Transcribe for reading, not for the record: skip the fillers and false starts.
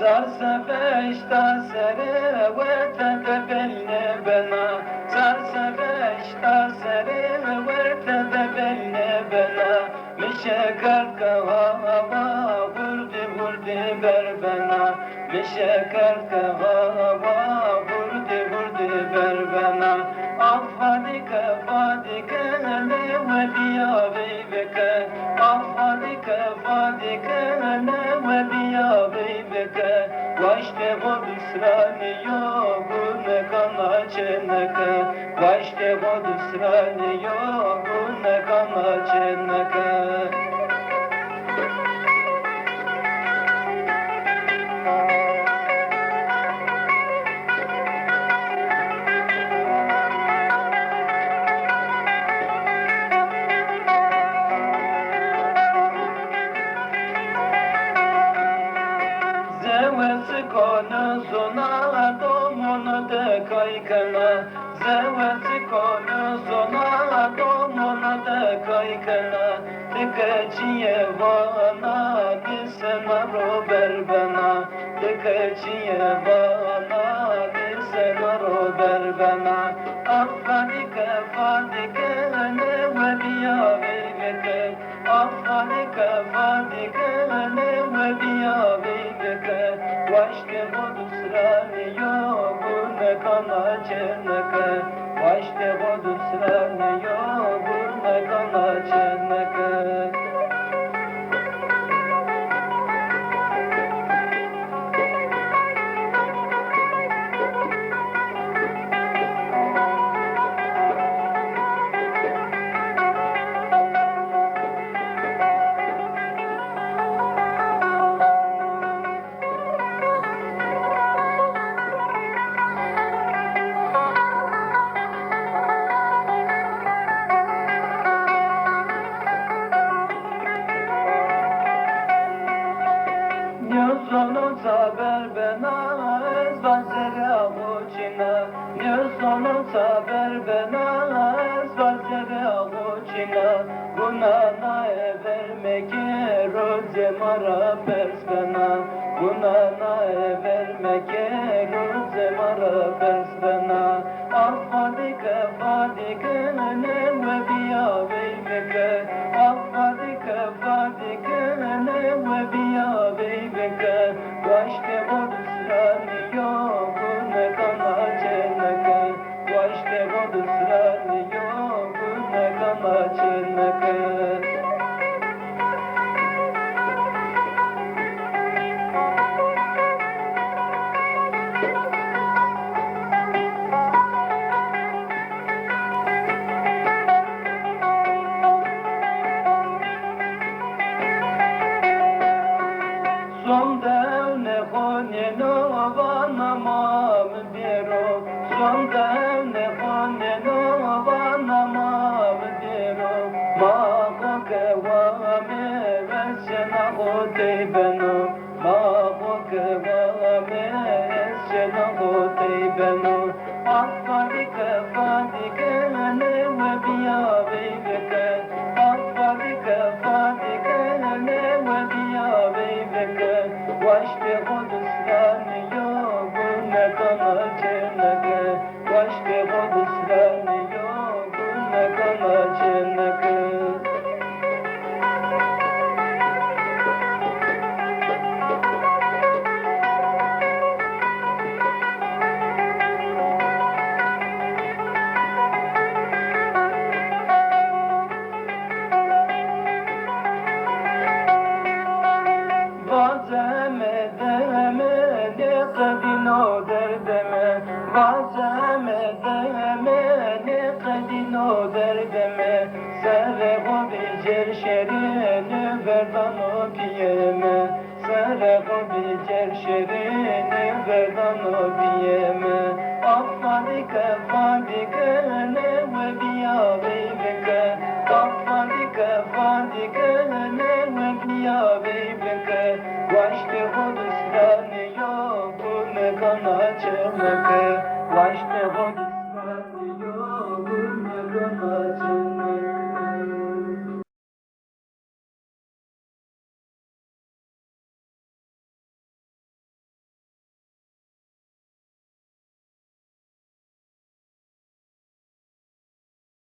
سرسفشت سره و تدبل بنا سرسفشت سره و تدبل بنا مشکل که هوا برد بر بنا مشکل که هوا برد بر بنا آفادی که نه و بیا بیبکه آفادی که نه و بیا بیبکه واشته بود اسرانیو گونه کانا چنکه واشته بود اسرانیو گونه کانا چنکه Konu sona domunu de kaykana Zevet konu sona domunu de kaykana Dikeçiye vana disena rober bana Dikeçiye vana disena rober bana Affadike fadike ne ve biya beybeke Affadike fadike ne ve biya beybeke Vaşke budu sırani yogune kana çenneke Vaşke budu sırani yogune kana çenneke Sonu saber bena ez vazere avuçina sonu saber bena ez vazere avuçina Gunana vermeke roze mara persbena Gunana vermeke roze mara persbena Affadike fadike ne ve biya beybeke Affadike fadike ne ve biya beybeke Vaşte bodu sırani yogune kana çenneke Vaşte bodu sırani yogune kana çenneke Son devne honeno vanamam dero Son devne honeno vanamam dero Mako kevame vesena hotey beno Mako kevame vesena hotey beno Affadike fadike ne ve biya beybeke Affadike fadike ne ve biya beybeke Vaşke budu sırani yogune kana çenneke Vaşke budu sırani yogune kana çenneke Vazeme deme ne kadino derdeme Vazeme deme ne kadino derdeme Sere hobi cerşerini verdan o piyeme Sere hobi cerşerini verdan o piyeme Affadike fadike